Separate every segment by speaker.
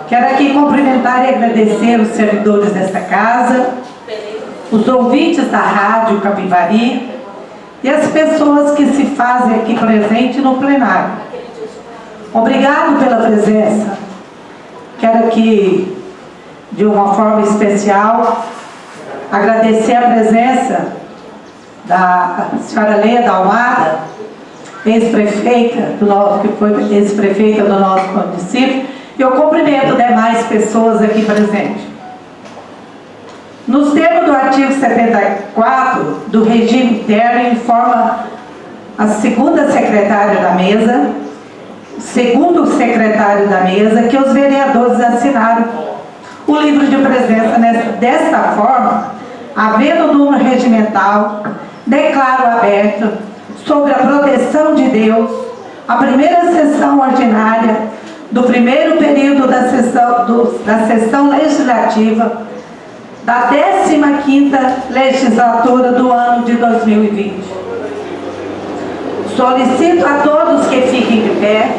Speaker 1: Quero aqui cumprimentar e agradecer os servidores desta casa, os ouvintes da Rádio Capivari e as pessoas que se fazem aqui presente no plenário. Obrigado pela presença. Quero aqui, de uma forma especial, agradecer a presença da senhora Leia Almada, ex-prefeita do nosso município, e eu cumprimento demais pessoas aqui presentes. Nos termos do artigo 74 do regime interno, informa a segunda secretária da mesa, segundo secretário da mesa, que os vereadores assinaram o livro de presença. Desta forma, havendo número regimental, declaro aberto, sobre a proteção de Deus, a primeira sessão ordinária do primeiro período da sessão legislativa da 15ª legislatura do ano de 2020. Solicito a todos que fiquem de pé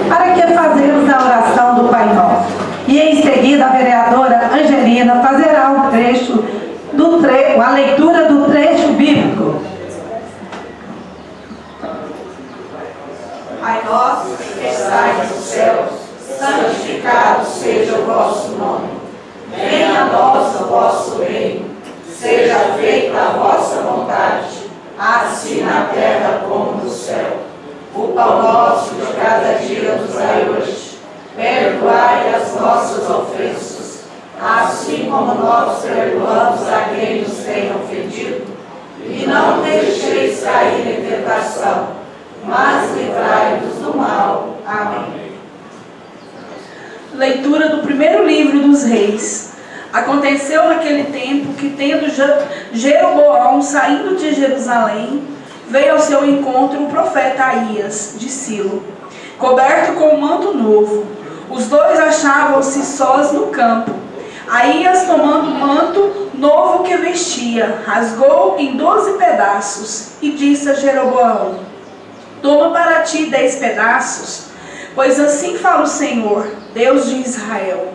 Speaker 1: para que fazemos a oração do Pai Nosso. E em seguida a vereadora Angelina fará a leitura do trecho bíblico. Pai nosso que estais nos céus, santificado seja o vosso nome. Venha a nós o vosso reino. Seja feita a vossa vontade, assim na terra como no céu. O pão nosso de cada dia nos dai hoje. Perdoai as nossas ofensas, assim como nós perdoamos a quem nos tem ofendido. E não deixeis cair em tentação, mas livrai-nos do mal. Amém.
Speaker 2: Leitura do primeiro livro dos Reis. Aconteceu naquele tempo que, tendo Jeroboão saindo de Jerusalém, veio ao seu encontro o profeta Aías, de Silo, coberto com um manto novo. Os dois achavam-se sós no campo. Aías, tomando o manto novo que vestia, rasgou em 12 pedaços e disse a Jeroboão: toma para ti 10 pedaços, pois assim fala o Senhor, Deus de Israel: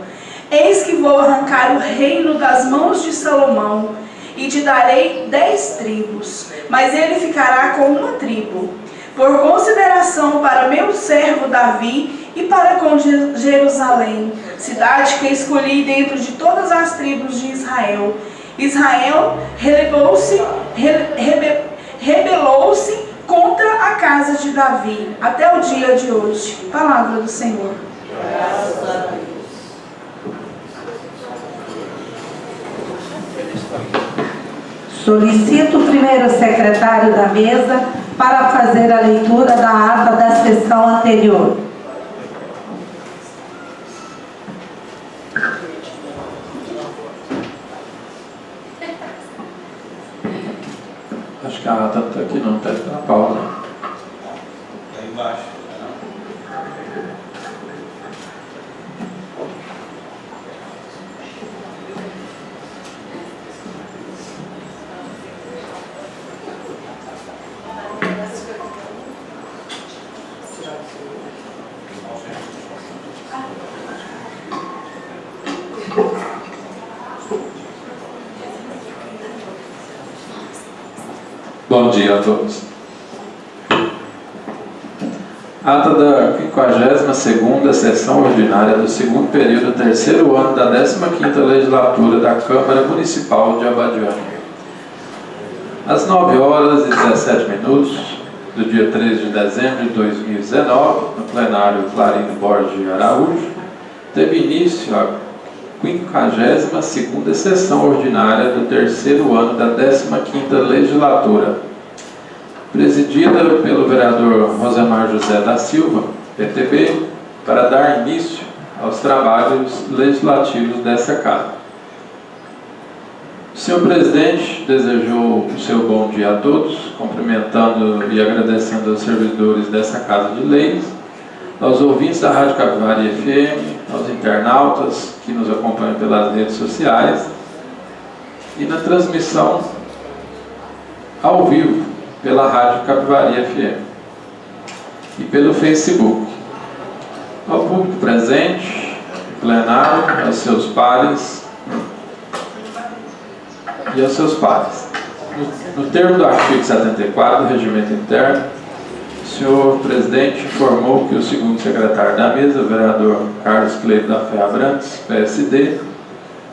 Speaker 2: eis que vou arrancar o reino das mãos de Salomão, e te darei 10 tribos, mas ele ficará com uma tribo, por consideração para meu servo Davi e para com Jerusalém, cidade que escolhi dentro de todas as tribos de Israel. Israel rebelou-se contra a casa de Davi, até o dia de hoje. Palavra do Senhor.
Speaker 1: Graças a Deus. Solicito o primeiro secretário da mesa para fazer a leitura da ata da sessão anterior.
Speaker 3: Acho que a ata não está aqui não, está na Paula.
Speaker 4: Está embaixo.
Speaker 3: Bom dia a todos. Ata da 52ª sessão ordinária do segundo período do terceiro ano da 15ª legislatura da Câmara Municipal de Abadiânia. Às 9h17 do dia 13 de dezembro de 2019, no plenário Clarino Borges Araújo, teve início a 52ª sessão ordinária do terceiro ano da 15ª legislatura, presidida pelo vereador Rosemar José da Silva, PTB, para dar início aos trabalhos legislativos dessa casa. O senhor presidente desejou o seu bom dia a todos, cumprimentando e agradecendo aos servidores dessa Casa de Leis, aos ouvintes da Rádio Capivari FM, aos internautas que nos acompanham pelas redes sociais e na transmissão ao vivo pela Rádio Capivari FM e pelo Facebook. Ao público presente, plenário, aos seus pares e aos seus pares. No termo do artigo 74 do Regimento Interno, o senhor presidente informou que o segundo secretário da mesa, o vereador Carlos Cleito da Fé Abrantes, PSD,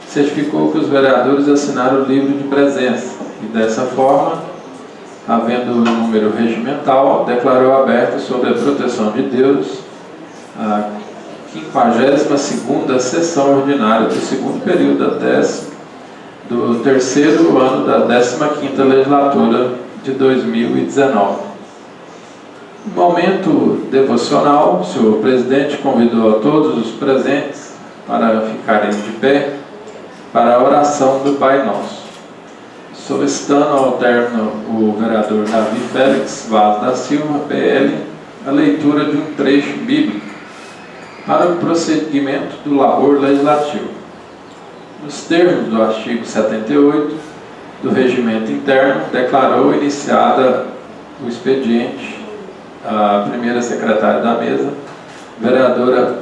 Speaker 3: certificou que os vereadores assinaram o livro de presença e, dessa forma, havendo o número regimental, declarou aberta sob a proteção de Deus a 52ª sessão ordinária do segundo período do terceiro ano da 15ª legislatura de 2019. No momento devocional, o senhor presidente convidou a todos os presentes para ficarem de pé para a oração do Pai Nosso, solicitando ao término o vereador Davi Félix Vaz da Silva, PL, a leitura de um trecho bíblico para o prosseguimento do labor legislativo. Nos termos do artigo 78 do Regimento Interno, declarou iniciada o expediente a primeira secretária da mesa, vereadora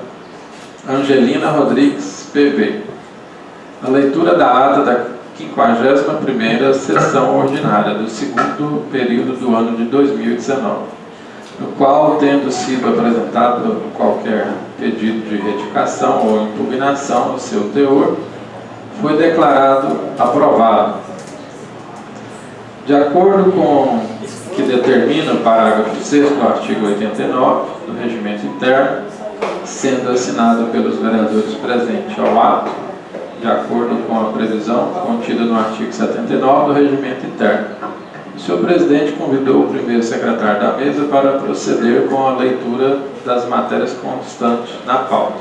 Speaker 3: Angelina Rodrigues, PV. A leitura da ata da 51ª sessão ordinária do segundo período do ano de 2019, no qual, tendo sido apresentado qualquer pedido de retificação ou impugnação no seu teor, foi declarado aprovado. De acordo com o que determina o parágrafo 6º do artigo 89 do Regimento Interno, sendo assinado pelos vereadores presentes ao ato, de acordo com a previsão contida no artigo 79 do Regimento Interno, o senhor presidente convidou o primeiro secretário da mesa para proceder com a leitura das matérias constantes na pauta,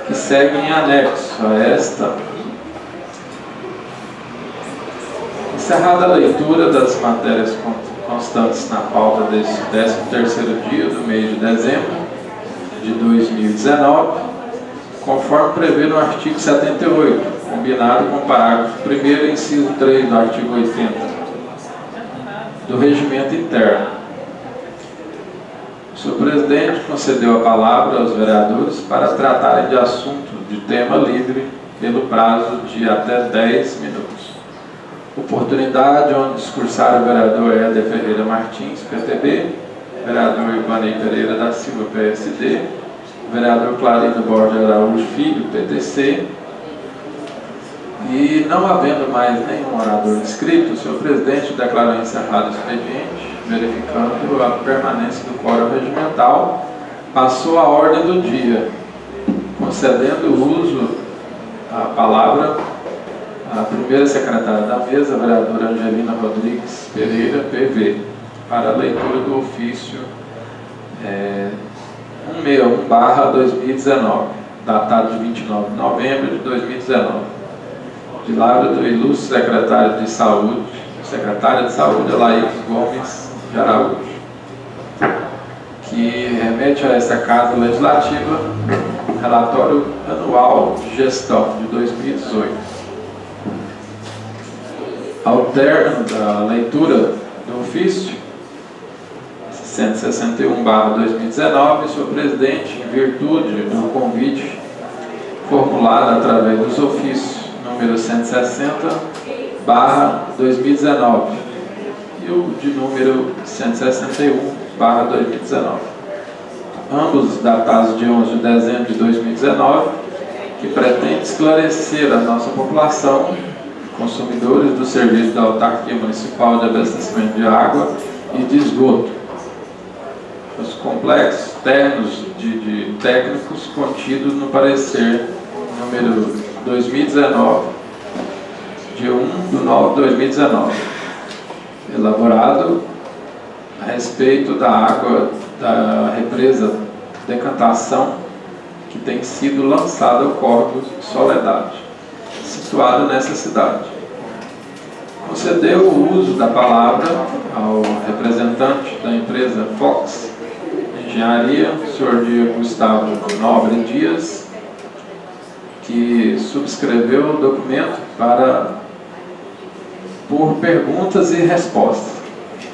Speaker 3: que seguem em anexo a esta. Encerrada a leitura das matérias constantes na pauta deste 13º dia do mês de dezembro de 2019, conforme prevê no artigo 78, combinado com o parágrafo 1º, inciso 3 do artigo 80 do Regimento Interno. O senhor presidente concedeu a palavra aos vereadores para tratarem de assunto de tema livre pelo prazo de até 10 minutos. Oportunidade onde discursar o vereador Éder Ferreira Martins, PTB, vereador Ivanei Pereira da Silva, PSD, vereador Clarindo Borges Araújo Filho, PTC, e não havendo mais nenhum orador inscrito, o senhor presidente declarou encerrado o expediente, verificando a permanência do quórum regimental, passou a ordem do dia, concedendo o uso à palavra à primeira secretária da mesa, a vereadora Angelina Rodrigues Pereira, PV, para a leitura do ofício 161/2019, datado de 29 de novembro de 2019, de lábio do ilustre secretária de Saúde, Alaís Gomes de Araújo, que remete a esta Casa Legislativa relatório anual de gestão de 2018. Ao término da leitura do ofício 161/2019, o senhor presidente, em virtude do convite formulado através dos ofícios número 160/2019 e o de número 161/2019, ambos datados de 11 de dezembro de 2019, que pretende esclarecer a nossa população, consumidores do serviço da Autarquia Municipal de Abastecimento de Água e de Esgoto, os complexos termos de técnicos contidos no parecer número 2019, de 1/9/2019, elaborado a respeito da água da represa Decantação, que tem sido lançada ao córrego Soledade, situado nessa cidade. Concedeu o uso da palavra ao representante da empresa Fox Engenharia, o senhor Diego Gustavo Nobre Dias, que subscreveu o documento por perguntas e respostas,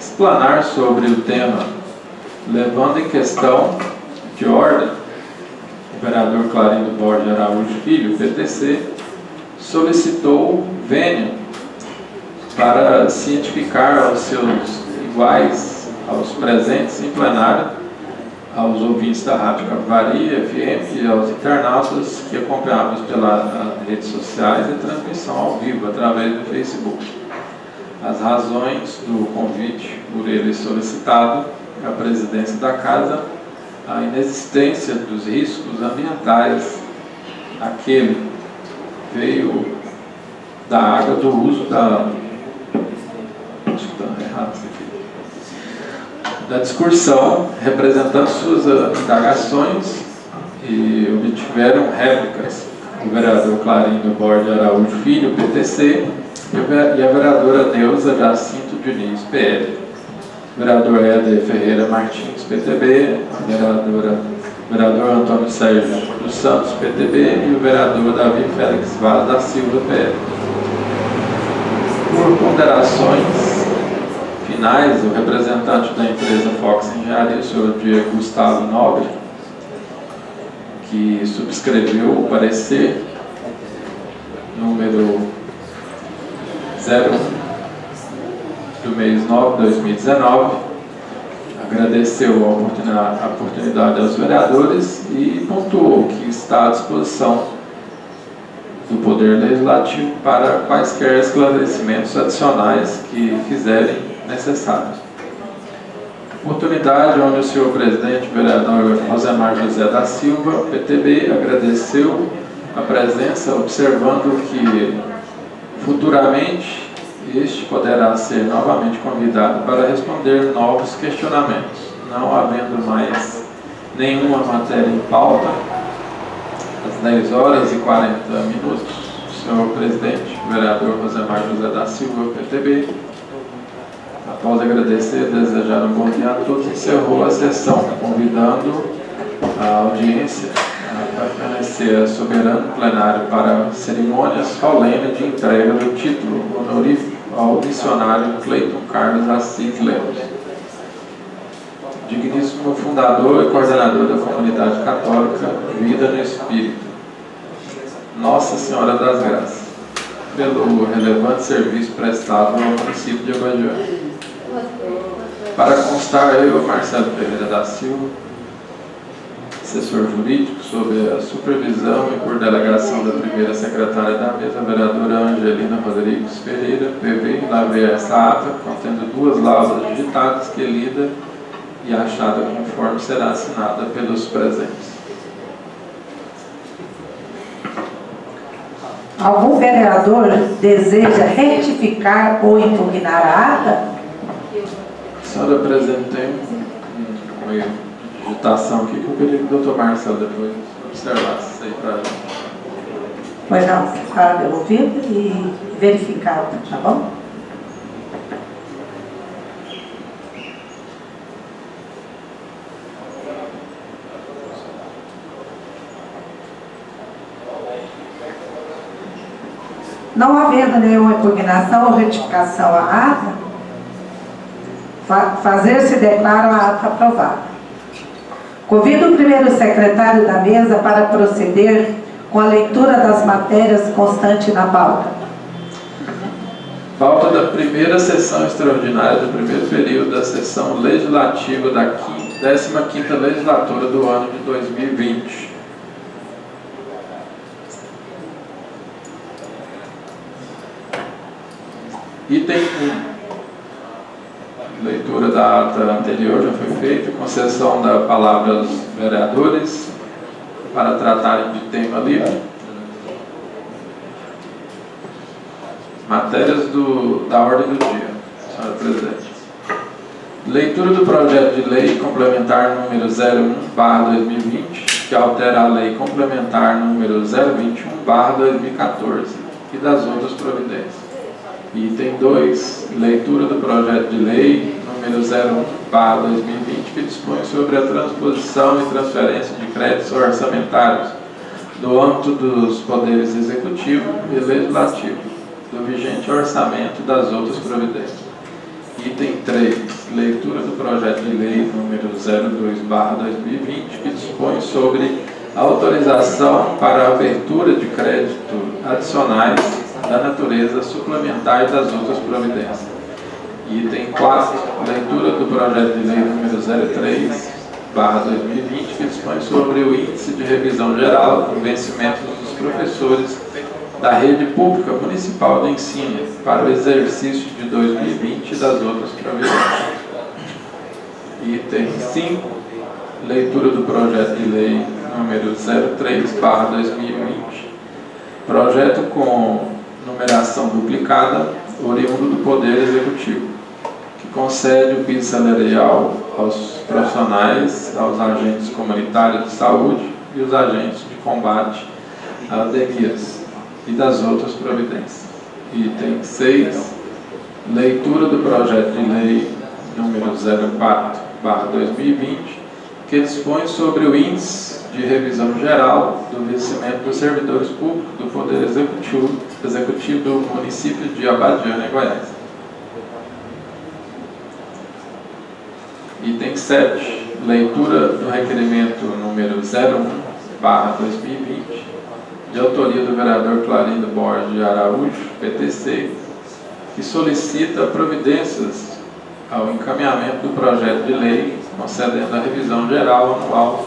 Speaker 3: explanar sobre o tema, levando em questão de ordem o vereador Clarindo Borges Araújo Filho, PTC, solicitou vênia para cientificar aos seus iguais, aos presentes em plenário, aos ouvintes da Rádio Capivari FM e aos internautas que acompanhamos pelas redes sociais e transmissão ao vivo através do Facebook. As razões do convite por ele solicitado à presidência da Casa, a inexistência dos riscos ambientais, aquele veio da água, do uso da... Acho que está errado isso aqui. Da discussão, representando suas indagações e obtiveram réplicas. O vereador Clarindo Borges Araújo Filho, PTC, e a vereadora Neuza Jacinto Diniz, PL. O vereador Éder Ferreira Martins, PTB, o vereador Antônio Sérgio dos Santos, PTB, e o vereador Davi Félix Vaz da Silva, PL. Por ponderações finais, o representante da empresa Fox Engenharia, o senhor Diego Gustavo Nobre, que subscreveu o parecer número 01 do mês 9 de 2019, agradeceu a oportunidade aos vereadores e pontuou que está à disposição do Poder Legislativo para quaisquer esclarecimentos adicionais que fizerem necessários. Oportunidade onde o senhor presidente, vereador Rosemar José da Silva, PTB, agradeceu a presença, observando que futuramente este poderá ser novamente convidado para responder novos questionamentos, não havendo mais nenhuma matéria em pauta. Às 10 horas e 40 minutos, o senhor presidente, vereador Rosemar José da Silva, PTB, após agradecer e desejar um bom dia a todos, encerrou a sessão, convidando a audiência a permanecer soberano plenário para a cerimônia solene de entrega do título honorífico ao missionário Cleiton Carlos Assis Lemos, digníssimo fundador e coordenador da comunidade católica Vida no Espírito, Nossa Senhora das Graças, pelo relevante serviço prestado ao município de Abadiânia. Para constar, eu, Marcelo Pereira da Silva, assessor jurídico, sob a supervisão e por delegação da primeira secretária da mesa, a vereadora Angelina Rodrigues Pereira, PV, lavei essa ata, contendo 2 laudas digitadas que lida e achada conforme será assinada pelos presentes.
Speaker 1: Algum vereador deseja retificar ou impugnar a ata?
Speaker 3: A senhora apresentei um erro de digitação aqui que eu queria que o doutor Marcelo depois observasse isso aí para a gente.
Speaker 1: Pois não, para devolvido e verificado, tá bom? Não havendo nenhuma impugnação ou retificação à ata, fazer-se declara a ata aprovada. Convido o primeiro secretário da mesa para proceder com a leitura das matérias constante na pauta.
Speaker 3: Pauta da primeira sessão extraordinária do primeiro período da sessão legislativa da 15ª legislatura do ano de 2020. Item 1. Leitura da ata anterior já foi feita, concessão da palavra aos vereadores para tratarem de tema livre. Matérias da ordem do dia, senhora presidente. Leitura do projeto de lei complementar número 01/2020, que altera a lei complementar número 021/2014 e das outras providências. Item 2, leitura do projeto de lei número 01/2020, que dispõe sobre a transposição e transferência de créditos orçamentários do âmbito dos poderes executivo e legislativo, do vigente orçamento e das outras providências. Item 3, leitura do projeto de lei número 02/2020, que dispõe sobre autorização para a abertura de crédito adicionais da natureza suplementar e das outras providências. Item 4, leitura do projeto de lei número 03/2020, que dispõe sobre o índice de revisão geral do vencimento dos professores da rede pública municipal de ensino para o exercício de 2020 e das outras providências. Item 5, leitura do projeto de lei número 03/2020, projeto com numeração duplicada, oriundo do Poder Executivo, que concede o piso salarial aos profissionais, aos agentes comunitários de saúde e os agentes de combate a endemias e das outras providências. Item 6, leitura do projeto de lei número 04/2020, que dispõe sobre o índice de revisão geral do vencimento dos servidores públicos do Poder Executivo do município de Abadiânia, Goiás. Item 7, leitura do requerimento número 01/2020, de autoria do vereador Clarindo Borges de Araújo, PTC, que solicita providências ao encaminhamento do projeto de lei concedendo a revisão geral anual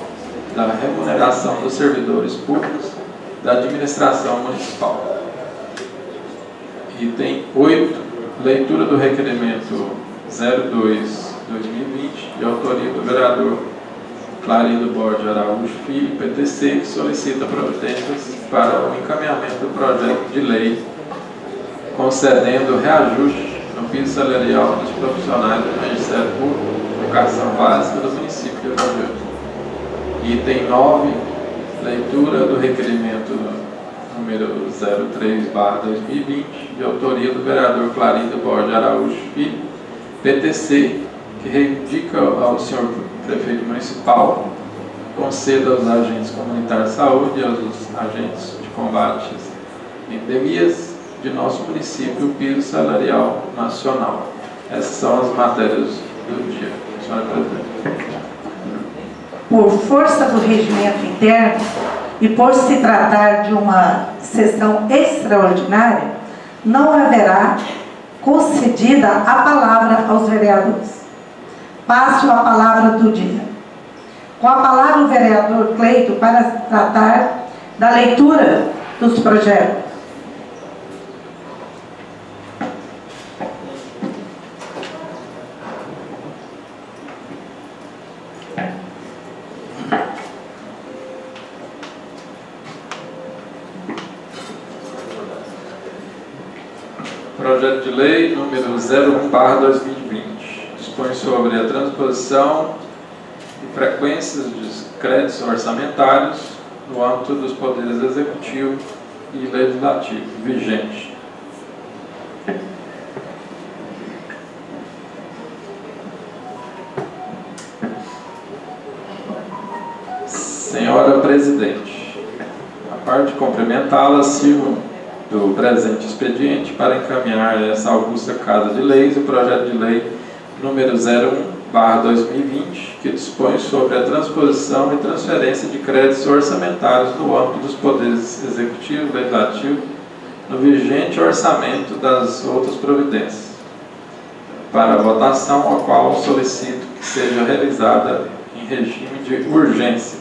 Speaker 3: da remuneração dos servidores públicos da administração municipal. Item 8, leitura do requerimento 02/2020, de autoria do vereador Clarindo Borges de Araújo Filho, PTC, que solicita providências para o encaminhamento do projeto de lei concedendo reajuste no piso salarial dos profissionais do Ministério Público de Educação Básica do município de Abadiânia. Item 9, leitura do requerimento número 03/2020, de autoria do vereador Clarindo Borges de Araújo Filho, PTC, que reivindica ao senhor prefeito municipal conceda aos agentes comunitários de saúde e aos agentes de combate a endemias de nosso município o piso salarial nacional. Essas são as matérias do dia, senhora presidente.
Speaker 1: Por força do regimento interno e por se tratar de uma sessão extraordinária, não haverá concedida a palavra aos vereadores. Passo a palavra do dia. Com a palavra o vereador Cleito para tratar da leitura dos projetos.
Speaker 3: Projeto de lei número 01/2020 dispõe sobre a transposição e frequências de créditos orçamentários no âmbito dos poderes executivo e legislativo vigente. Senhora Presidente, a parte cumprimentá-la, sirvo do presente expediente para encaminhar essa augusta Casa de Leis o projeto de lei número 01/2020, que dispõe sobre a transposição e transferência de créditos orçamentários no âmbito dos poderes executivo e legislativo no vigente orçamento das outras providências, para a votação, a qual solicito que seja realizada em regime de urgência.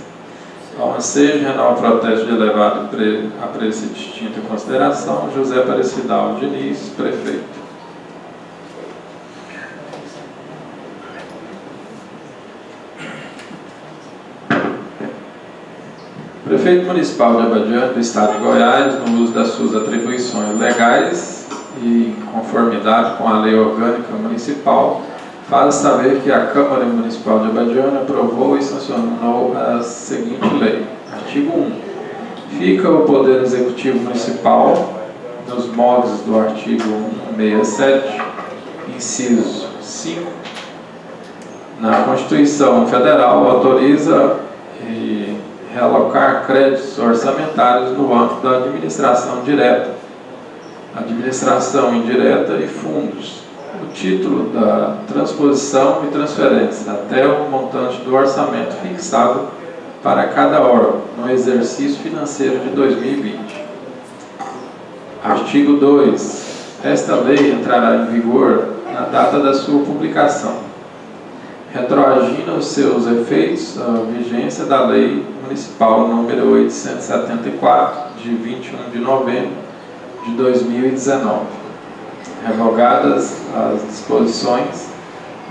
Speaker 3: Ao ansejo, renova o protesto de elevado apreço e distinta consideração, José Aparecidal Diniz, prefeito. Prefeito Municipal de Abadiânia, do Estado de Goiás, no uso das suas atribuições legais e em conformidade com a Lei Orgânica Municipal, faz saber que a Câmara Municipal de Abadiânia aprovou e sancionou a seguinte lei. Artigo 1. Fica o Poder Executivo Municipal, nos moldes do artigo 167, inciso 5, na Constituição Federal, autoriza e realocar créditos orçamentários no âmbito da administração direta, administração indireta e fundos, o título da transposição e transferência até o montante do orçamento fixado para cada órgão no exercício financeiro de 2020. Artigo 2. Esta lei entrará em vigor na data da sua publicação, retroagindo os seus efeitos à vigência da Lei Municipal número 874, de 21 de novembro de 2019, revogadas as disposições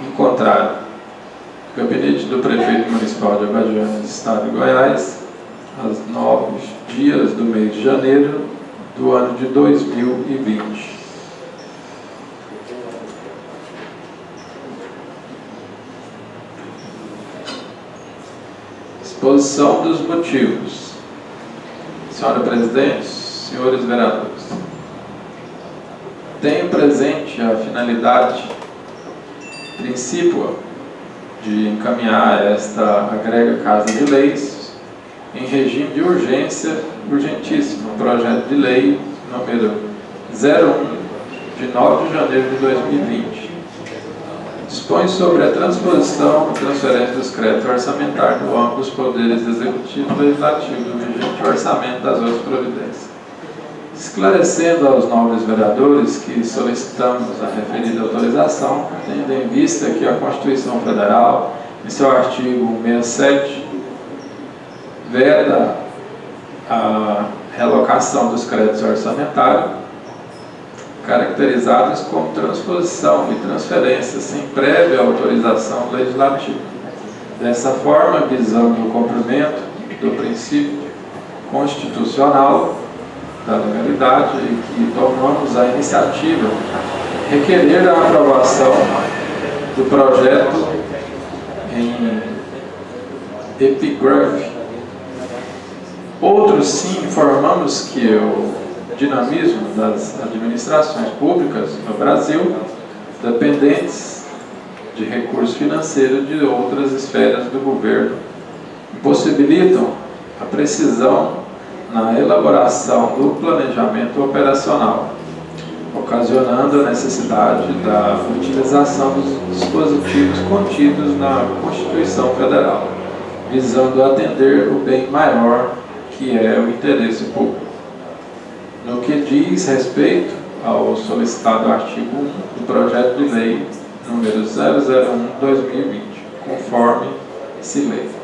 Speaker 3: em contrário. Gabinete do Prefeito Municipal de Abadiânia, Estado de Goiás, aos 9 dias do mês de janeiro do ano de 2020. Exposição dos motivos. Senhora Presidente, senhores vereadores, tenho presente a finalidade principal de encaminhar esta agrega Casa de Leis em regime de urgência, urgentíssimo, projeto de lei número 01, de 9 de janeiro de 2020. Dispõe sobre a transposição e transferência dos créditos orçamentários no âmbito dos poderes executivo e legislativo do vigente orçamento das outras providências. Esclarecendo aos nobres vereadores que solicitamos a referida autorização, tendo em vista que a Constituição Federal, em seu artigo 167, veda a realocação dos créditos orçamentários, caracterizados como transposição e transferência sem prévia autorização legislativa. Dessa forma, visando o cumprimento do princípio constitucional da legalidade, e que tomamos a iniciativa de requerer a aprovação do projeto em epígrafe. Outros sim, informamos que o dinamismo das administrações públicas no Brasil, dependentes de recursos financeiros de outras esferas do governo, impossibilitam a precisão na elaboração do planejamento operacional, ocasionando a necessidade da utilização dos dispositivos contidos na Constituição Federal, visando atender o bem maior, que é o interesse público. No que diz respeito ao solicitado artigo 1 do projeto de lei número 001/2020, conforme se lê.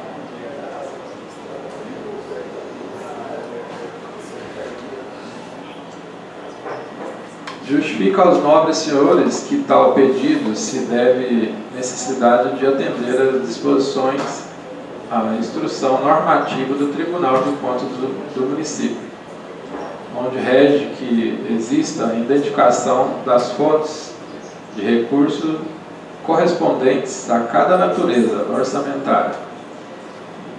Speaker 3: Justifica aos nobres senhores que tal pedido se deve necessidade de atender às disposições à instrução normativa do Tribunal de Contas do município, onde rege que exista a identificação das fontes de recursos correspondentes a cada natureza orçamentária,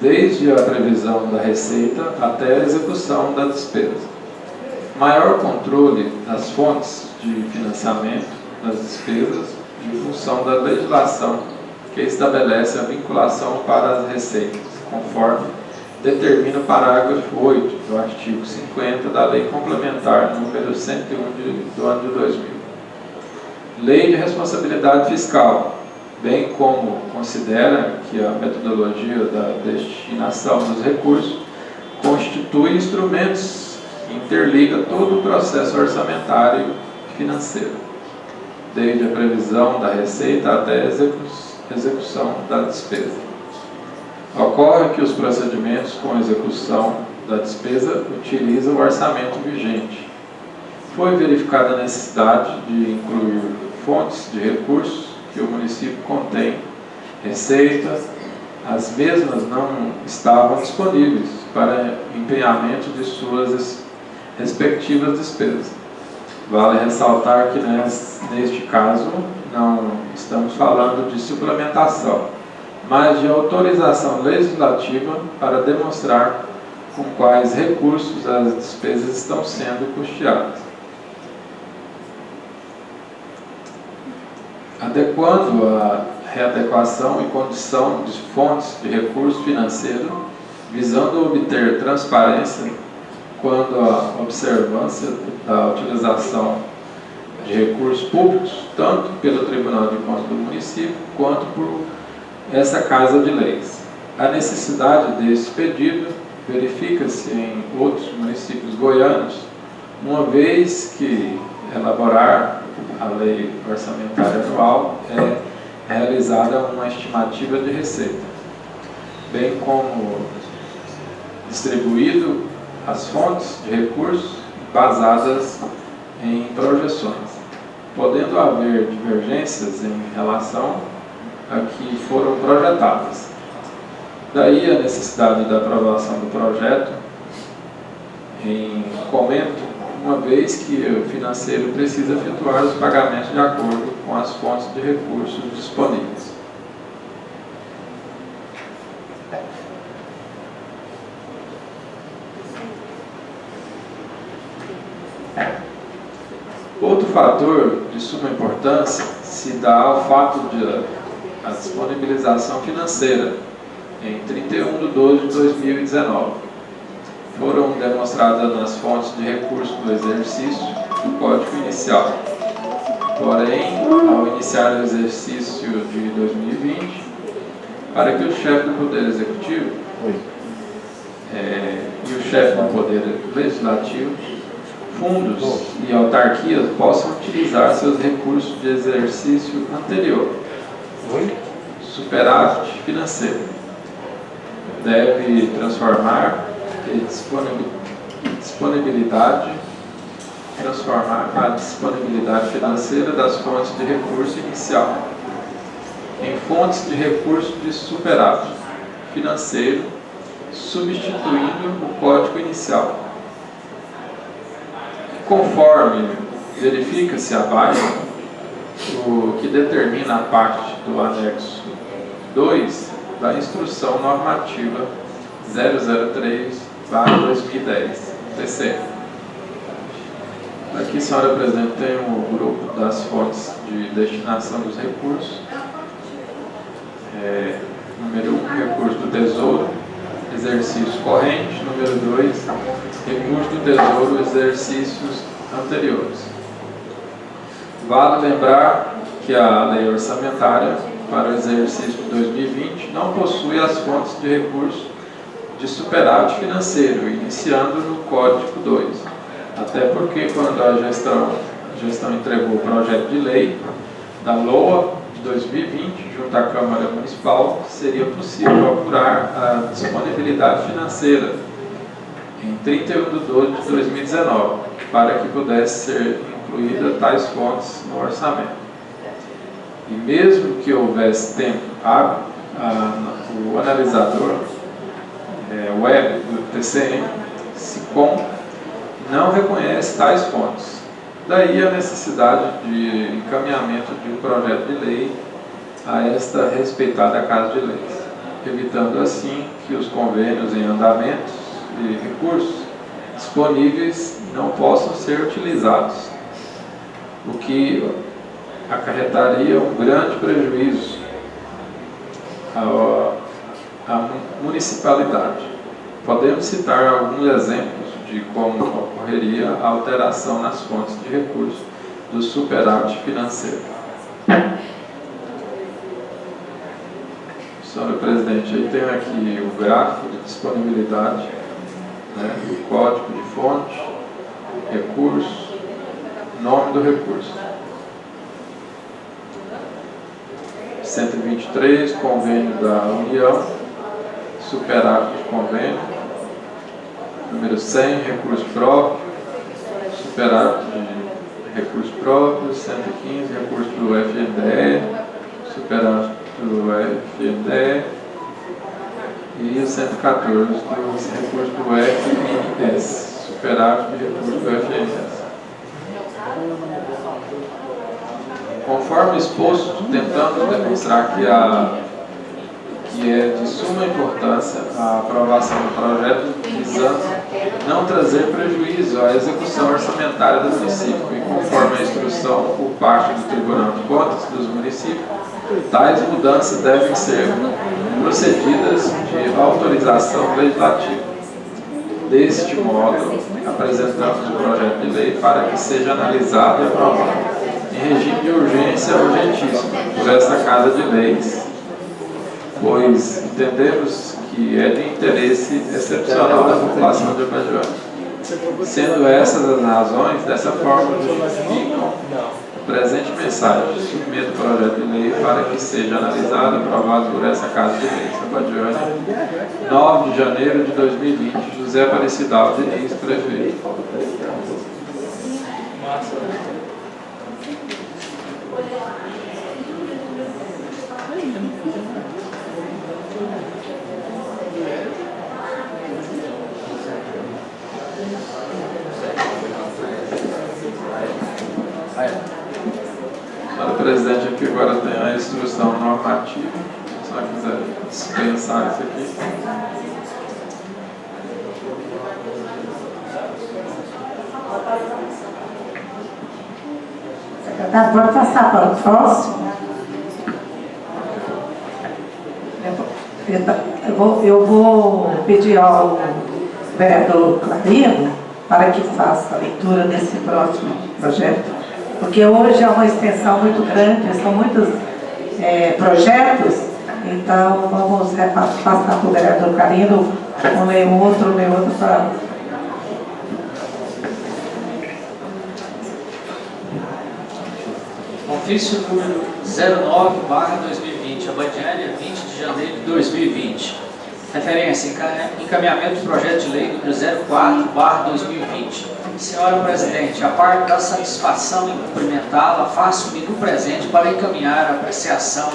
Speaker 3: desde a previsão da receita até a execução da despesa. Maior controle das fontes de financiamento das despesas em função da legislação que estabelece a vinculação para as receitas, conforme determina o parágrafo 8 do artigo 50 da Lei Complementar número 101 do ano de 2000. Lei de Responsabilidade Fiscal, bem como considera que a metodologia da destinação dos recursos constitui instrumentos que interliga todo o processo orçamentário e financeiro, desde a previsão da receita até a execução da despesa. Ocorre que os procedimentos com execução da despesa utilizam o orçamento vigente. Foi verificada a necessidade de incluir fontes de recursos que o município contém, receita, as mesmas não estavam disponíveis para empenhamento de suas respectivas despesas. Vale ressaltar que neste caso não estamos falando de suplementação, mas de autorização legislativa para demonstrar com quais recursos as despesas estão sendo custeadas. Adequando a readequação e condição de fontes de recurso financeiro, visando obter transparência quando a observância da utilização de recursos públicos, tanto pelo Tribunal de Contas do município, quanto por essa Casa de Leis. A necessidade desse pedido verifica-se em outros municípios goianos, uma vez que elaborar a lei orçamentária anual é realizada uma estimativa de receita, bem como distribuído as fontes de recursos basadas em projeções, podendo haver divergências em relação a que foram projetadas. Daí a necessidade da aprovação do projeto em comento, uma vez que o financeiro precisa efetuar os pagamentos de acordo com as fontes de recursos disponíveis. Outro fator de suma importância se dá ao fato de a disponibilização financeira em 31/12/2019 foram demonstradas nas fontes de recurso do exercício do Código Inicial. Porém, ao iniciar o exercício de 2020, para que o chefe do Poder Executivo e o chefe do Poder Legislativo, fundos e autarquias possam utilizar seus recursos de exercício anterior, superávit financeiro, deve transformar a disponibilidade financeira das fontes de recurso inicial em fontes de recurso de superávit financeiro, substituindo o Código Inicial. Conforme verifica-se abaixo, o que determina a parte do anexo 2 da Instrução Normativa 003/2010, TC. Aqui, senhora presidente, tem o grupo das fontes de destinação dos recursos. Número 1, recurso do Tesouro, exercício corrente. Número 2, recurso do Tesouro, exercícios anteriores. Vale lembrar que a lei orçamentária para o exercício de 2020 não possui as fontes de recurso de superávit financeiro, iniciando no Código 2. Até porque quando a gestão entregou o projeto de lei da LOA de 2020, junto à Câmara Municipal, seria possível apurar a disponibilidade financeira em 31/12/2019, para que pudesse ser incluída tais fontes no orçamento. E mesmo que houvesse tempo hábil, o analisador web do TCM, SICOM, não reconhece tais fontes. Daí a necessidade de encaminhamento de um projeto de lei a esta respeitada Casa de Leis, evitando assim que os convênios em andamento e recursos disponíveis não possam ser utilizados, o que acarretaria um grande prejuízo à municipalidade. Podemos citar alguns exemplos de como ocorreria a alteração nas fontes de recursos do superávit financeiro. Senhora presidente, aí tem aqui o gráfico de disponibilidade, o código de fonte, recurso, nome do recurso. 123, convênio da União, superávit de convênio. Número 100, recurso próprio, superávit de recurso próprio. 115, recurso do FNDE, superávit do FNDE. E o 114, recurso do FNS, superávit de recurso do FNS. Conforme exposto, tentando demonstrar que é de suma importância a aprovação do projeto, visando não trazer prejuízo à execução orçamentária do município, e conforme a instrução por parte do Tribunal de Contas dos municípios, tais mudanças devem ser procedidas de autorização legislativa. Deste modo, apresentamos o projeto de lei para que seja analisado e aprovado em regime de urgência urgentíssima por esta Casa de Leis, pois entendemos que é de interesse excepcional da população de Abadiânia. Sendo essas as razões, dessa forma justificam a presente mensagem. Submeto o projeto de lei para que seja analisado e aprovado por essa Casa de Leis. Abadiânia, 9 de janeiro de 2020, José Aparecido Alves Diniz, prefeito. Para o presidente aqui agora tem a instrução normativa. Se você quiser dispensar isso aqui.
Speaker 1: Secretário, pode passar para o próximo? Eu vou pedir ao vereador Clarino para que faça a leitura desse próximo projeto, porque hoje é uma extensão muito grande, são muitos projetos, então vamos passar para o vereador Clarino, ler outro para...
Speaker 5: Ofício número 09/2020, Abadiânia, 20 de janeiro de 2020. Referência, encaminhamento do projeto de lei número 04/2020. Senhora Presidente, a parte da satisfação em cumprimentá-la, faço-me no presente para encaminhar a apreciação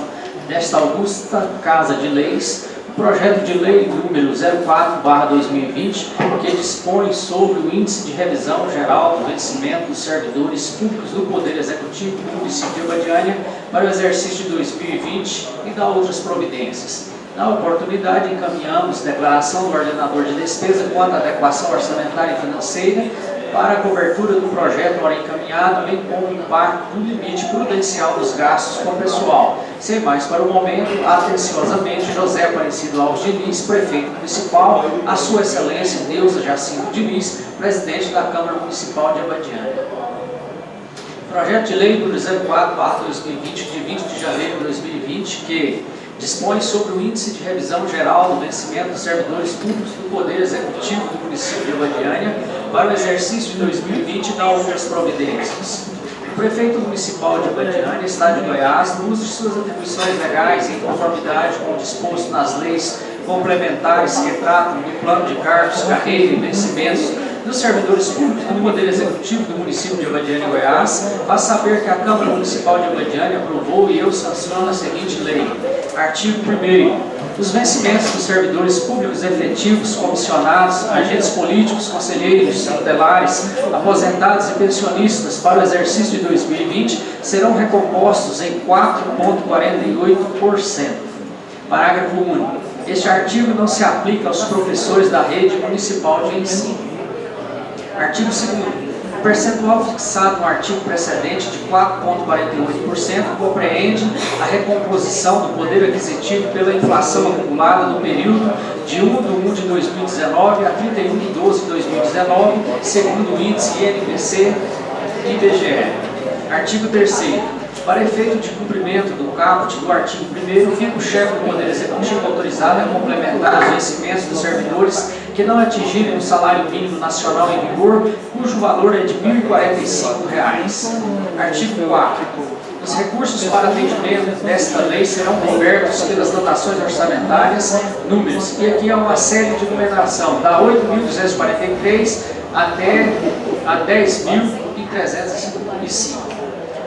Speaker 5: desta augusta Casa de Leis, o projeto de lei número 04/2020, que dispõe sobre o índice de revisão geral do vencimento dos servidores públicos do Poder Executivo do município de Abadiânia para o exercício de 2020 e da outras providências. Na oportunidade, encaminhamos declaração do ordenador de despesa quanto à adequação orçamentária e financeira para a cobertura do projeto ora encaminhado, bem como o impacto do limite prudencial dos gastos com o pessoal. Sem mais para o momento, atenciosamente, José Aparecido Alves Diniz, prefeito municipal, a sua excelência Neuza Jacinto Diniz, presidente da Câmara Municipal de Abadiânia. Projeto de lei número 04/2020, de 20 de janeiro de 2020, que dispõe sobre o índice de revisão geral do vencimento dos servidores públicos do Poder Executivo do município de Abadiânia para o exercício de 2020 e da outras providências. O prefeito municipal de Abadiânia, Estado de Goiás, no uso de suas atribuições legais em conformidade com o disposto nas leis complementares que tratam do plano de cargos, carreira e vencimentos dos servidores públicos do Poder Executivo do município de Abadiânia, Goiás, faz saber que a Câmara Municipal de Abadiânia aprovou e eu sanciono a seguinte lei. Artigo 1º. Os vencimentos dos servidores públicos efetivos, comissionados, agentes políticos, conselheiros, tutelares, aposentados e pensionistas para o exercício de 2020 serão recompostos em 4,48%. Parágrafo único. Este artigo não se aplica aos professores da rede municipal de ensino. Artigo 2º. O percentual fixado no artigo precedente de 4,48% compreende a recomposição do poder aquisitivo pela inflação acumulada no período de 1/1 de 2019 a 31/12 de 2019, segundo o índice INPC e IBGE. Artigo 3º. Para efeito de cumprimento do caput do artigo 1º, fica o chefe do Poder Executivo autorizado a complementar os vencimentos dos servidores que não atingirem o salário mínimo nacional em vigor, cujo valor é de R$ 1.045. Artigo 4. Os recursos para atendimento desta lei serão cobertos pelas dotações orçamentárias, números, e aqui há uma série de numeração, da 8.243 até a 10.305.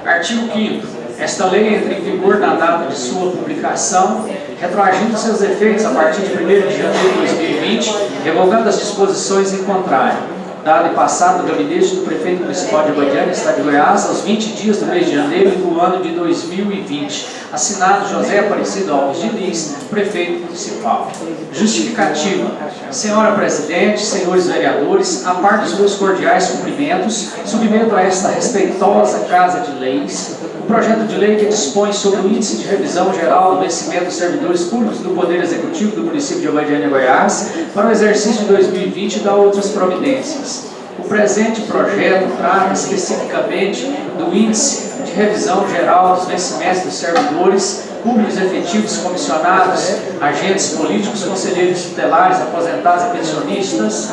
Speaker 5: Artigo 5º. Esta lei entra em vigor na data de sua publicação, retroagindo seus efeitos a partir de 1º de janeiro de 2020, revogando as disposições em contrário. Dado e passado do gabinete do prefeito municipal de Abadiânia, Estado de Goiás, aos 20 dias do mês de janeiro do ano de 2020. Assinado José Aparecido Alves Diniz, prefeito municipal. Justificativa. Senhora Presidente, senhores vereadores, a parte dos meus cordiais cumprimentos, submeto a esta respeitosa Casa de Leis o projeto de lei que dispõe sobre o índice de revisão geral do vencimento dos servidores públicos do Poder Executivo do município de Abadiânia, Goiás, para o exercício de 2020 e da outras providências. O presente projeto trata especificamente do índice de revisão geral dos vencimentos dos servidores públicos efetivos, comissionados, agentes políticos, conselheiros tutelares, aposentados e pensionistas.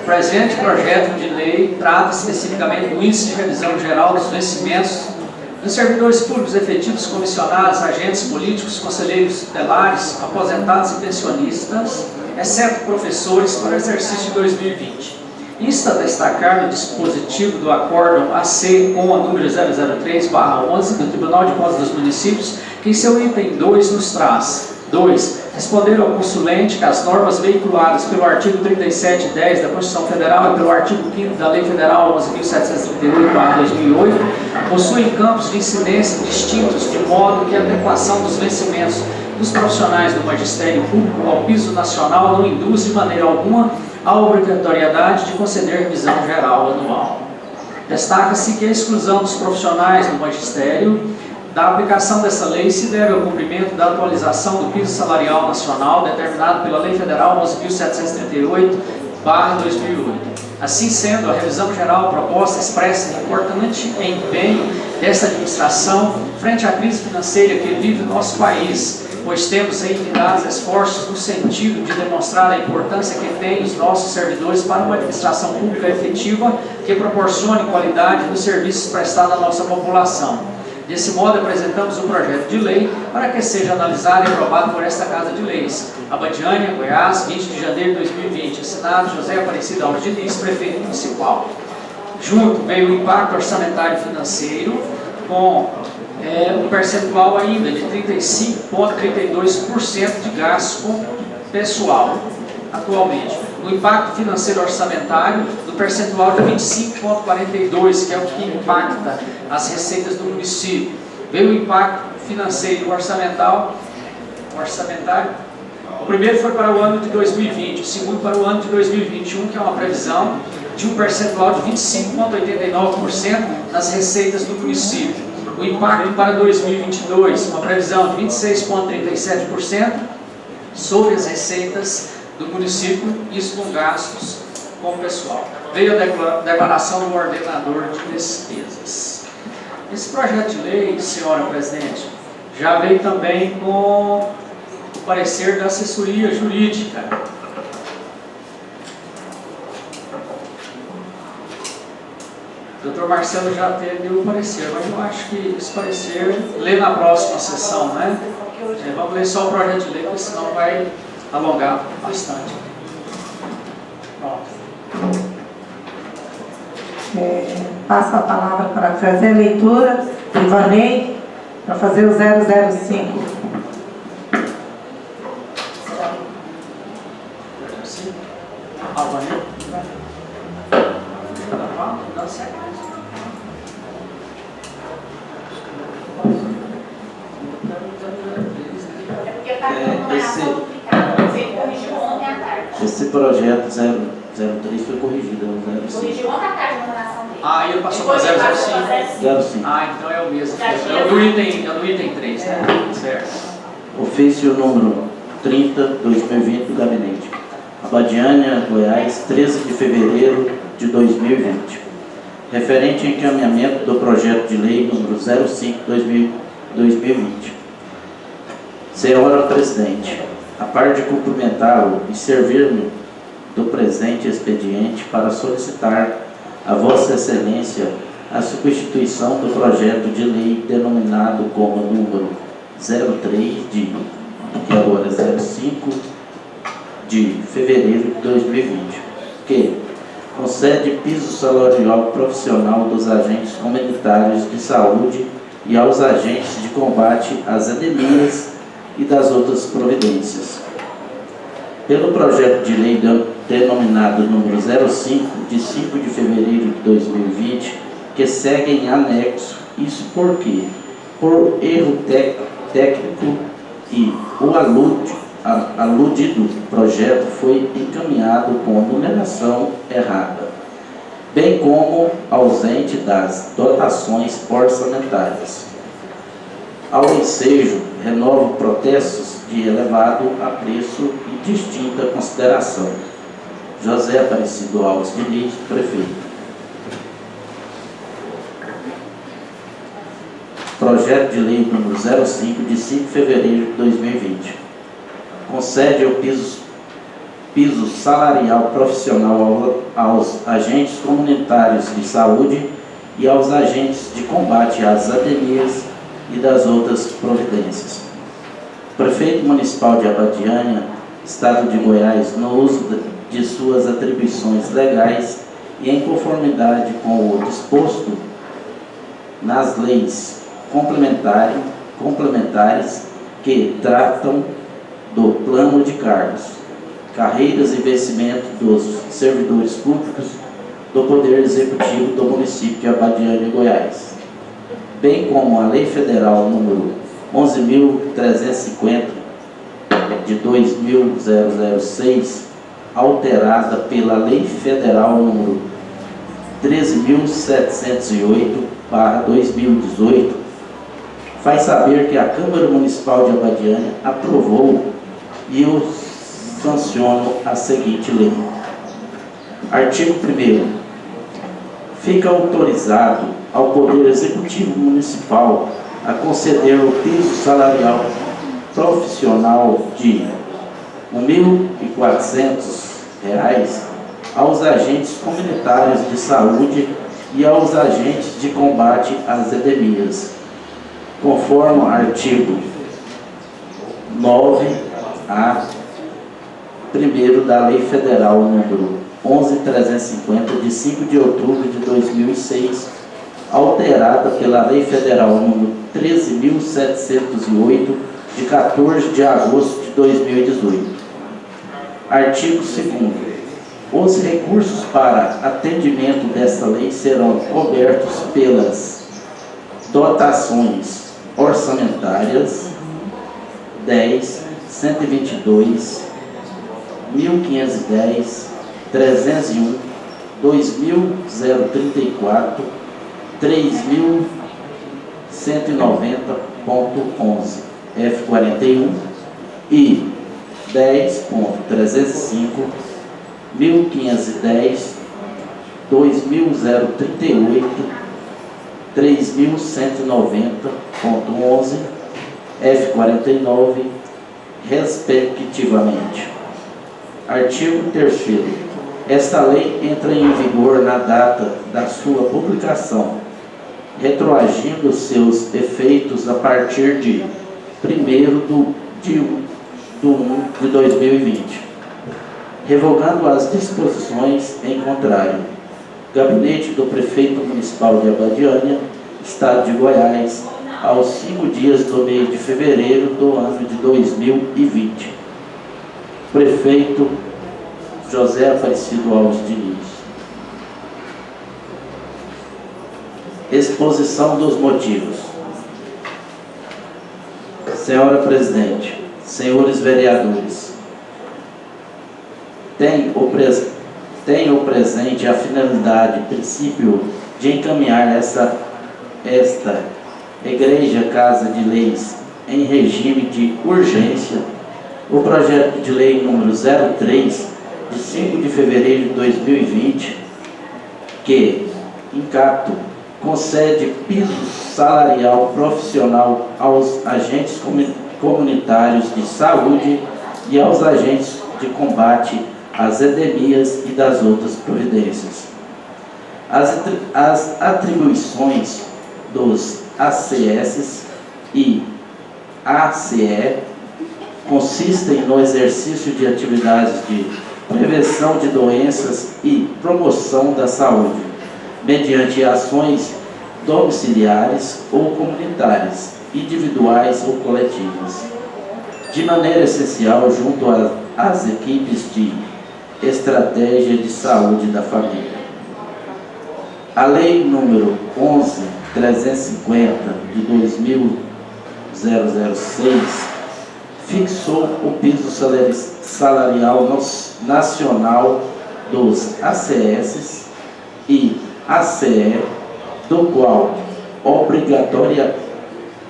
Speaker 5: O presente projeto de lei trata especificamente do índice de revisão geral dos vencimentos dos servidores públicos efetivos, comissionados, agentes políticos, conselheiros tutelares, aposentados e pensionistas, exceto professores, para o exercício de 2020. Insta a destacar no dispositivo do acórdão AC com a número 003/11 do Tribunal de Contas dos Municípios, que em seu item 2 nos traz: 2. Responder ao consulente que as normas veiculadas pelo artigo 3710 da Constituição Federal e pelo artigo 5º da Lei Federal 11.738/2008 possuem campos de incidência distintos, de modo que a adequação dos vencimentos dos profissionais do magistério público ao piso nacional não induz de maneira alguma a obrigatoriedade de conceder revisão geral anual. Destaca-se que a exclusão dos profissionais do magistério da aplicação dessa lei se deve ao cumprimento da atualização do piso salarial nacional determinado pela Lei Federal 11.738/2008. Assim sendo, a revisão geral proposta expressa importante empenho desta administração frente à crise financeira que vive o nosso país, pois temos envidados esforços no sentido de demonstrar a importância que tem os nossos servidores para uma administração pública efetiva que proporcione qualidade dos serviços prestados à nossa população. Desse modo, apresentamos o projeto de lei para que seja analisado e aprovado por esta Casa de Leis. Abadiânia, Goiás, 20 de janeiro de 2020. Assinado José Aparecido Alves Diniz, prefeito municipal. Junto veio o impacto orçamentário financeiro com um percentual ainda de 35,32% de gasto com pessoal atualmente. O impacto financeiro orçamentário do percentual de 25,42%, que é o que impacta as receitas do município. Veio o impacto financeiro orçamentário. O primeiro foi para o ano de 2020, o segundo para o ano de 2021, que é uma previsão de um percentual de 25,89% nas receitas do município. O impacto para 2022, uma previsão de 26,37% sobre as receitas do município, isso com gastos com o pessoal. Veio a declaração do ordenador de despesas. Esse projeto de lei, senhora presidente, já veio também com o parecer da assessoria jurídica. O doutor Marcelo já teve o parecer, mas eu acho que esse parecer lê na próxima sessão, né? Vamos ler só o projeto de lei, porque senão vai alongar bastante. Pronto.
Speaker 1: Passo a palavra para fazer a leitura, Ivanei, para fazer o 005.
Speaker 5: Alvanei? Dá certo.
Speaker 6: Esse projeto 003 foi corrigido, 05.
Speaker 7: Corrigiu ontem à tarde a numeração dele.
Speaker 5: Ah, ele passou para 005.
Speaker 6: 05.
Speaker 5: Ah, então é o mesmo. É o do item 3, né? Certo.
Speaker 6: Ofício número 30/2020 do Gabinete. Abadiânia, Goiás, 13 de fevereiro de 2020. Referente ao encaminhamento do projeto de lei número 05/2020. Senhora Presidente, a par de cumprimentá-lo e servir-me do presente expediente para solicitar a Vossa Excelência a substituição do projeto de lei denominado como número 03 que agora é 05 de fevereiro de 2020, que concede piso salarial profissional dos agentes comunitários de saúde e aos agentes de combate às endemias e das outras providências. Pelo projeto de lei denominado número 05, de 5 de fevereiro de 2020, que segue em anexo, isso porque, por erro técnico e o aludido projeto foi encaminhado com numeração errada, bem como ausente das dotações orçamentárias. Ao ensejo, renovo protestos de elevado apreço e distinta consideração. José Aparecido Alves Diniz, prefeito. Projeto de lei número 05, de 5 de fevereiro de 2020. Concede o piso salarial profissional aos agentes comunitários de saúde e aos agentes de combate às endemias e das outras providências. O prefeito municipal de Abadiânia, Estado de Goiás, no uso de suas atribuições legais e em conformidade com o disposto nas leis complementares que tratam do plano de cargos, carreiras e vencimento dos servidores públicos do Poder Executivo do município de Abadiânia, Goiás, bem como a Lei Federal número 11.350 de 2006, alterada pela Lei Federal número 13.708/2018, faz saber que a Câmara Municipal de Abadiânia aprovou e o sanciona a seguinte lei. Artigo 1º. Fica autorizado ao Poder Executivo Municipal a conceder o piso salarial profissional de R$ 1.400 aos agentes comunitários de saúde e aos agentes de combate às endemias, conforme o artigo 9A, 1º da Lei Federal número 11.350, de 5 de outubro de 2006, alterada pela Lei Federal número 13.708, de 14 de agosto de 2018. Artigo 2º. Os recursos para atendimento desta lei serão cobertos pelas dotações orçamentárias 10, 122, 1510, 301, 2034, 3190.11, F41 e 10.305, 1510, 2038, 3190.11, F49, respectivamente. Artigo 3º. Esta lei entra em vigor na data da sua publicação, retroagindo seus efeitos a partir de 1º de 1 de 2020, revogando as disposições em contrário. Gabinete do Prefeito Municipal de Abadiânia, Estado de Goiás, aos 5 dias do mês de fevereiro do ano de 2020. Prefeito José Aparecido Alves Diniz. Exposição dos motivos. Senhora Presidente, senhores vereadores, tem o presente a finalidade, princípio, de encaminhar esta Igreja Casa de Leis em regime de urgência o projeto de lei número 03, de 5 de fevereiro de 2020, que, em capto, concede piso salarial profissional aos agentes comunitários de saúde e aos agentes de combate às endemias e das outras providências. As atribuições dos ACS e ACE consistem no exercício de atividades de prevenção de doenças e promoção da saúde, mediante ações domiciliares ou comunitárias, individuais ou coletivas, de maneira essencial junto às equipes de estratégia de saúde da família. A Lei número 11.350 de 2006 fixou o piso salarial nacional dos ACS e ACE, do qual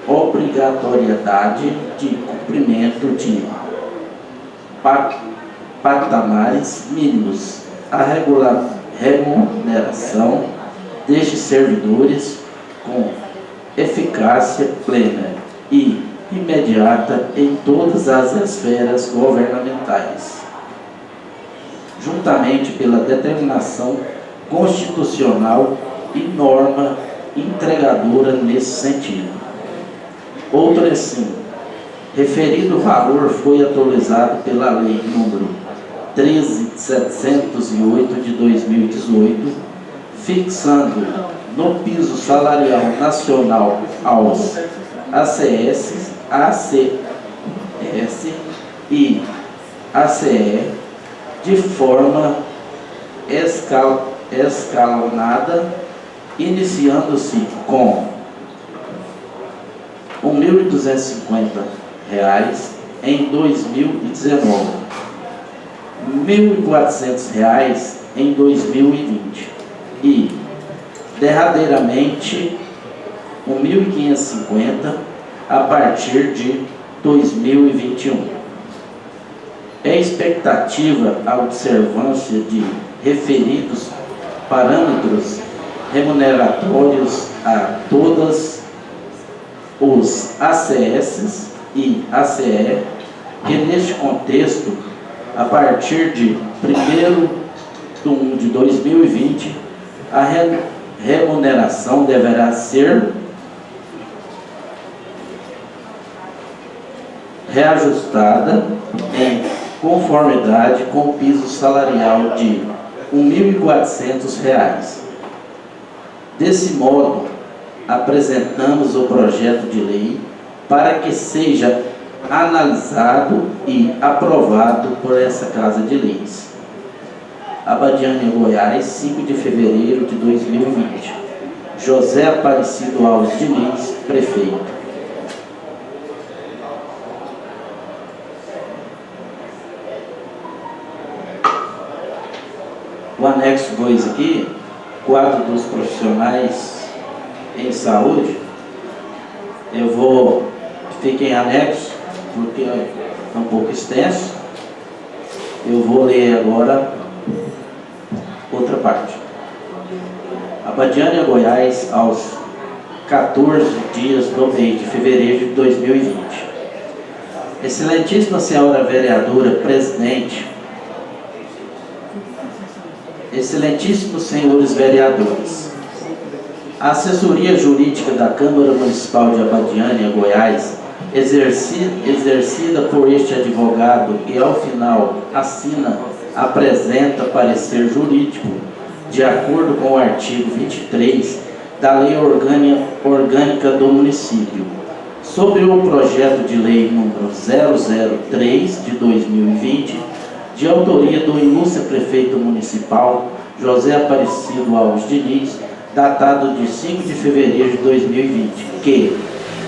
Speaker 6: obrigatoriedade de cumprimento de patamares mínimos a remuneração destes servidores com eficácia plena e imediata em todas as esferas governamentais, juntamente pela determinação constitucional e norma entregadora nesse sentido. Outro assim, referido valor foi atualizado pela Lei número 13.708 de 2018, fixando no piso salarial nacional aos ACS e ACE de forma escalonada, iniciando-se com R$ 1.250 em 2019, R$ 1.400 em 2020 e, derradeiramente, R$ 1.550 a partir de 2021. É expectativa a observância de referidos parâmetros remuneratórios a todas os ACS e ACE, que neste contexto, a partir de 1º de 1 de 2020, a remuneração deverá ser reajustada em conformidade com o piso salarial de R$ 1.400. Desse modo, apresentamos o projeto de lei para que seja analisado e aprovado por essa Casa de Leis. Abadiânia, Goiás, 5 de fevereiro de 2020. José Aparecido Alves Diniz, prefeito. O anexo 2 aqui, quadro dos profissionais em saúde, fica em anexo, porque é um pouco extenso. Eu vou ler agora outra parte. Abadiânia, Goiás, aos 14 dias do mês de fevereiro de 2020. Excelentíssima senhora vereadora presidente, excelentíssimos senhores vereadores, a assessoria jurídica da Câmara Municipal de Abadiânia, Goiás, exercida por este advogado e ao final apresenta parecer jurídico de acordo com o artigo 23 da Lei Orgânica do Município, sobre o projeto de lei número 003 de 2020, de autoria do ilustre prefeito municipal José Aparecido Alves Diniz, datado de 5 de fevereiro de 2020, que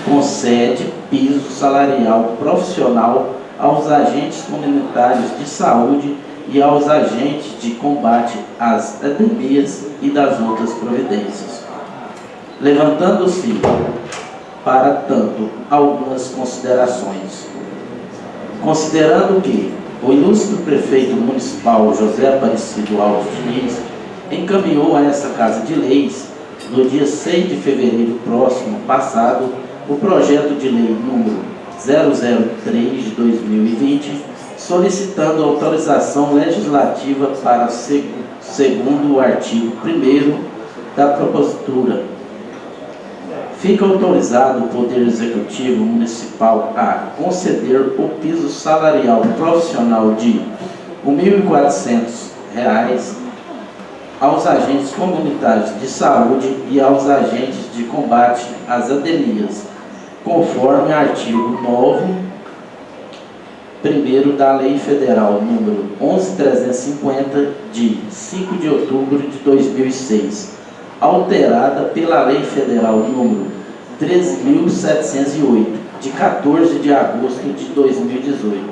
Speaker 6: concede piso salarial profissional aos agentes comunitários de saúde e aos agentes de combate às epidemias e das outras providências. Levantando-se, para tanto, algumas considerações. Considerando que o ilustre prefeito municipal José Aparecido Alves Diniz encaminhou a essa Casa de Leis, no dia 6 de fevereiro próximo passado, o projeto de lei número 003 de 2020, solicitando autorização legislativa para, segundo o artigo 1º da propositura, fica autorizado o Poder Executivo Municipal a conceder o piso salarial profissional de R$ 1.400 aos agentes comunitários de saúde e aos agentes de combate às epidemias, conforme artigo 9, 1º da Lei Federal número 11.350, de 5 de outubro de 2006, alterada pela Lei Federal número 13.708, de 14 de agosto de 2018,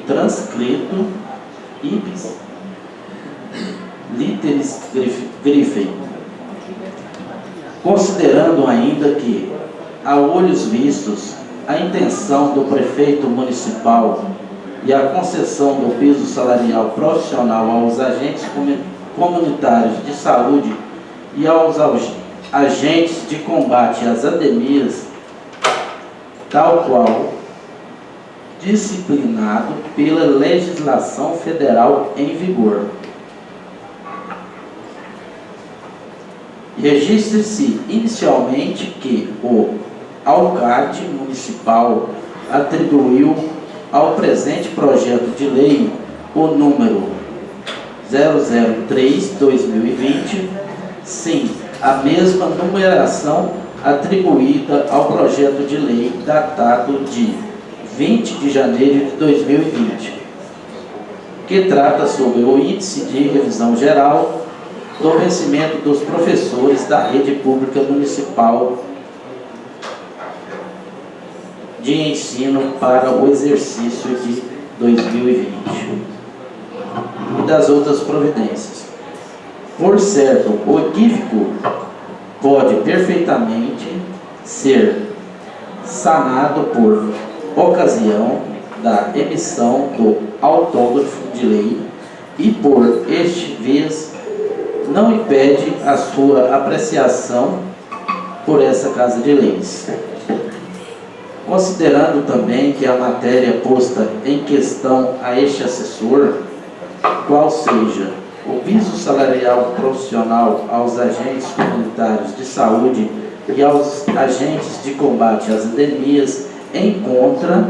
Speaker 6: transcrito ipsis literis grife, considerando ainda que, a olhos vistos, a intenção do prefeito municipal e a concessão do piso salarial profissional aos agentes comunitários de saúde e aos agentes de combate às endemias, tal qual disciplinado pela legislação federal em vigor. Registre-se inicialmente que o Alcade Municipal atribuiu ao presente projeto de lei o número 003/2020, sim, a mesma numeração atribuída ao projeto de lei datado de 20 de janeiro de 2020, que trata sobre o índice de revisão geral do vencimento dos professores da rede pública municipal de ensino para o exercício de 2020 e das outras providências. Por certo, o equívoco pode perfeitamente ser sanado por ocasião da emissão do autógrafo de lei e por este vez não impede a sua apreciação por essa Casa de Leis. Considerando também que a matéria posta em questão a este assessor, qual seja o piso salarial profissional aos agentes comunitários de saúde e aos agentes de combate às endemias, encontra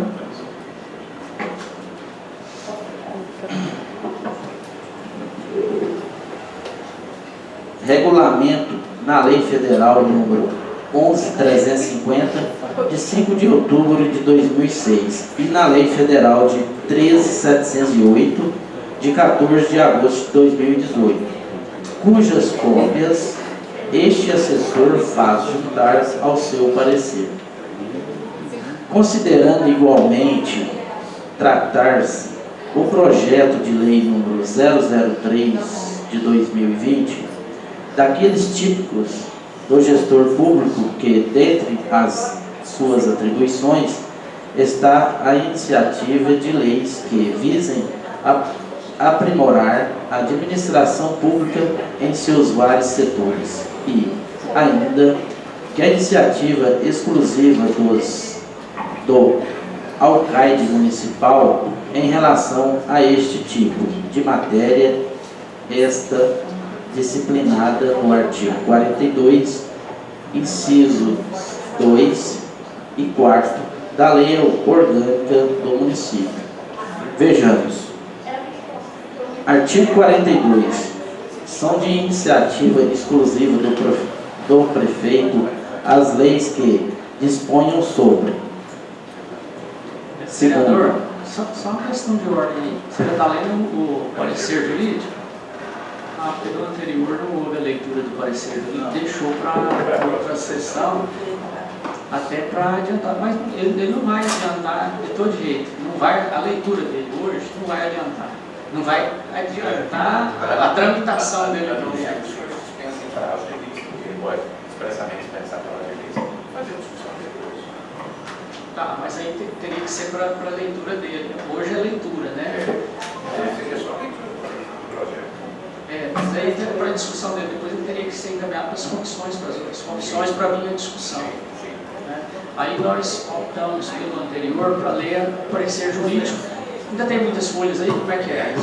Speaker 6: regulamento na Lei Federal número 11.350, de 5 de outubro de 2006, e na Lei Federal de 13.708, de 14 de agosto de 2018, cujas cópias este assessor faz juntar ao seu parecer. Considerando igualmente tratar-se o projeto de lei número 003 de 2020, daqueles típicos do gestor público que, dentre as suas atribuições, está a iniciativa de leis que visem aprimorar a administração pública em seus vários setores e, ainda, que a iniciativa exclusiva do Alcaide Municipal em relação a este tipo de matéria, esta disciplinada no artigo 42, inciso 2 e 4 da Lei Orgânica do Município. Vejamos. Artigo 42. São de iniciativa exclusiva do prefeito as leis que disponham sobre.
Speaker 5: Vereador, só uma questão de ordem aí. Você já está lendo o parecer jurídico? Ah, porque no anterior não houve a leitura do parecer jurídico, deixou para outra sessão, até para adiantar, mas ele não vai adiantar de todo jeito. Não vai, a leitura dele hoje não vai adiantar. Não vai adiantar a tramitação dele.
Speaker 7: Pensa em parar os requisitos, porque ele pode expressamente pensar para os requisitos, fazer a discussão depois.
Speaker 5: Tá, mas aí teria que ser para a leitura dele. Hoje é leitura, né?
Speaker 7: Seria só a leitura do projeto.
Speaker 5: Mas aí para a discussão dele, depois ele teria que ser encaminhado para as comissões, para as outras comissões, para vir a discussão. Né? Aí nós optamos pelo anterior para ler o parecer jurídico. Ainda tem muitas folhas aí, como é que é?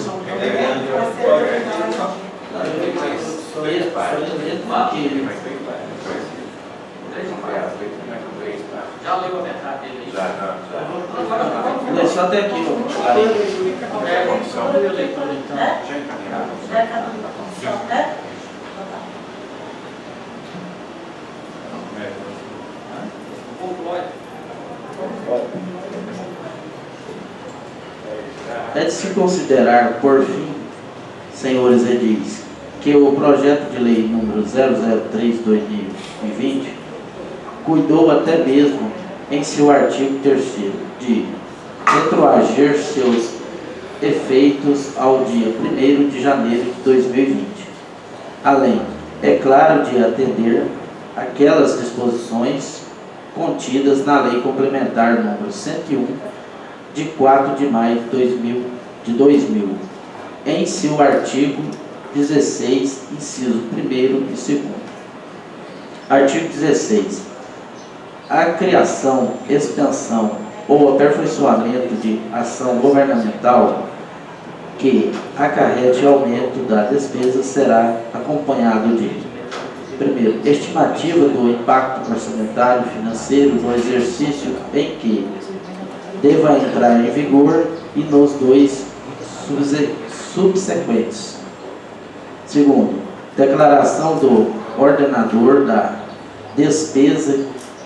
Speaker 5: Já leu a metade dele aí?
Speaker 7: Já.
Speaker 6: Lê só até aqui, ó.
Speaker 5: É, só ler a leitura então.
Speaker 7: Já encaminhado.
Speaker 6: É de se considerar, por fim, senhores edis, que o projeto de lei número 003/2020 cuidou até mesmo em seu artigo 3º de retroagir seus efeitos ao dia 1º de janeiro de 2020, além, é claro, de atender aquelas disposições contidas na Lei Complementar número 101 de 4 de maio de 2000, em seu artigo 16, inciso 1º e 2º. Artigo 16. A criação, expansão ou aperfeiçoamento de ação governamental que acarrete aumento da despesa será acompanhado de: primeiro, estimativa do impacto orçamentário financeiro no exercício em que deva entrar em vigor e nos 2 subsequentes. Segundo, declaração do ordenador da despesa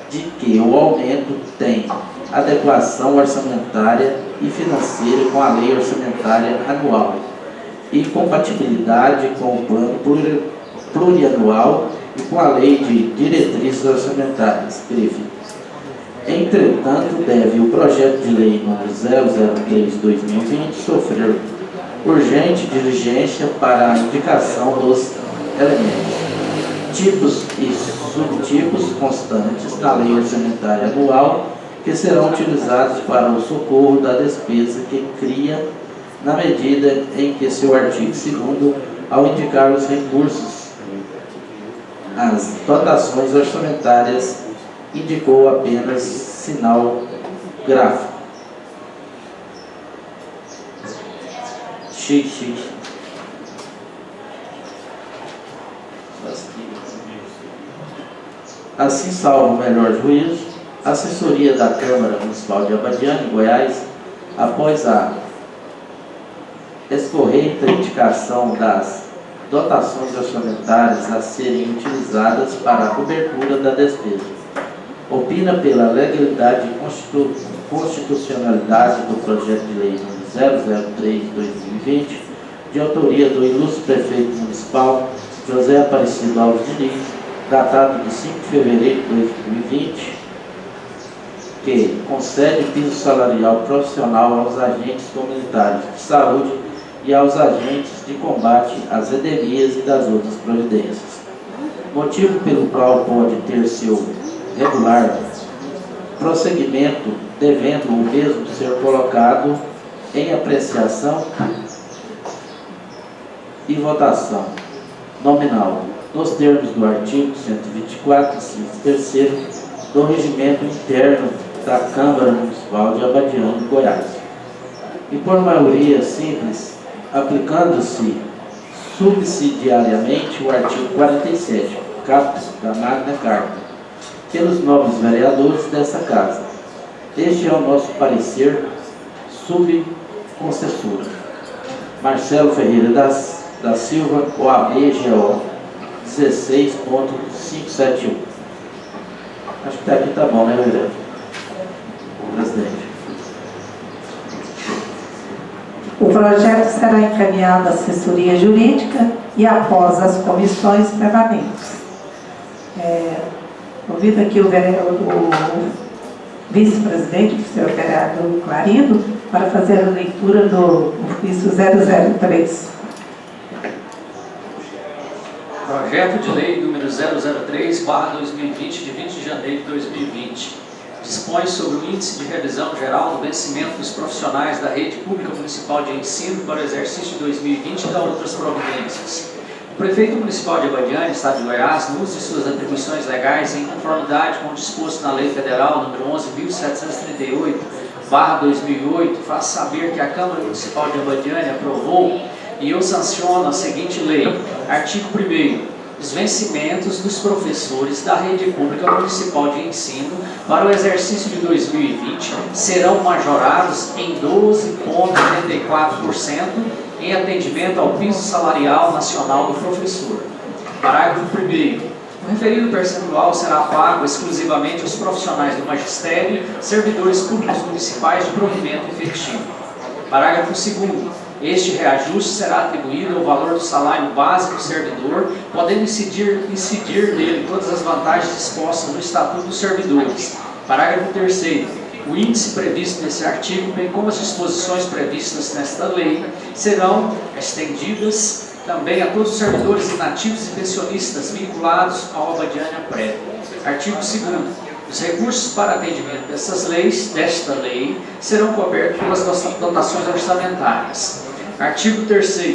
Speaker 6: de que o aumento tem adequação orçamentária e financeira com a lei orçamentária anual e compatibilidade com o plano plurianual e com a lei de diretrizes orçamentárias, CRIF. Entretanto, deve o projeto de lei número 003/2020 sofrer urgente diligência para a indicação dos elementos, tipos e subtipos constantes da lei orçamentária anual que serão utilizados para o socorro da despesa que cria, na medida em que seu artigo 2º, ao indicar os recursos, as dotações orçamentárias, indicou apenas sinal gráfico. XX. Assim, salvo o melhor juízo, a assessoria da Câmara Municipal de Abadiânia, em Goiás, após a escorreita indicação das dotações orçamentárias a serem utilizadas para a cobertura da despesa, opina pela legalidade e constitucionalidade do projeto de lei número 003/2020, de autoria do ilustre prefeito municipal José Aparecido Alves Diniz, datado de 5 de fevereiro de 2020, que concede piso salarial profissional aos agentes comunitários de saúde e aos agentes de combate às endemias e das outras providências. Motivo pelo qual pode ter seu regular prosseguimento, devendo o mesmo ser colocado em apreciação e votação nominal, nos termos do artigo 124, inciso 3º, do regimento interno da Câmara Municipal de Abadiânia, Goiás. E por maioria simples, aplicando-se subsidiariamente o artigo 47, caput da Magna Carta, pelos nobres vereadores dessa Casa. Este é o nosso parecer subconcessura. Marcelo Ferreira da Silva, OAB-GO 16.571. Acho que aqui tá bom, né, vereador? Presidente.
Speaker 1: O projeto será encaminhado à assessoria jurídica e após as comissões permanentes. Ouvido aqui o vice-presidente, o senhor vereador Clarindo, para fazer a leitura do ofício 003.
Speaker 5: Projeto de lei número 003/2020, de 20 de janeiro de 2020. Dispõe sobre o índice de revisão geral do vencimento dos profissionais da rede pública municipal de ensino para o exercício de 2020 e da outras providências. O prefeito municipal de Abadiânia, Estado de Goiás, no uso de suas atribuições legais em conformidade com o disposto na Lei Federal número 11.738/2008, faz saber que a Câmara Municipal de Abadiânia aprovou e eu sanciono a seguinte lei. Artigo 1º. Os vencimentos dos professores da rede pública municipal de ensino para o exercício de 2020 serão majorados em 12,84% em atendimento ao piso salarial nacional do professor. Parágrafo 1º. O referido percentual será pago exclusivamente aos profissionais do magistério, servidores públicos municipais de provimento efetivo. Parágrafo 2º. Este reajuste será atribuído ao valor do salário básico do servidor, podendo incidir nele todas as vantagens dispostas no Estatuto dos Servidores. Parágrafo 3º. O índice previsto nesse artigo, bem como as disposições previstas nesta lei, serão estendidas também a todos os servidores inativos e pensionistas vinculados ao Abadiânia Prévio. Artigo 2º. Os recursos para atendimento desta lei serão cobertos pelas dotações orçamentárias. Artigo 3º.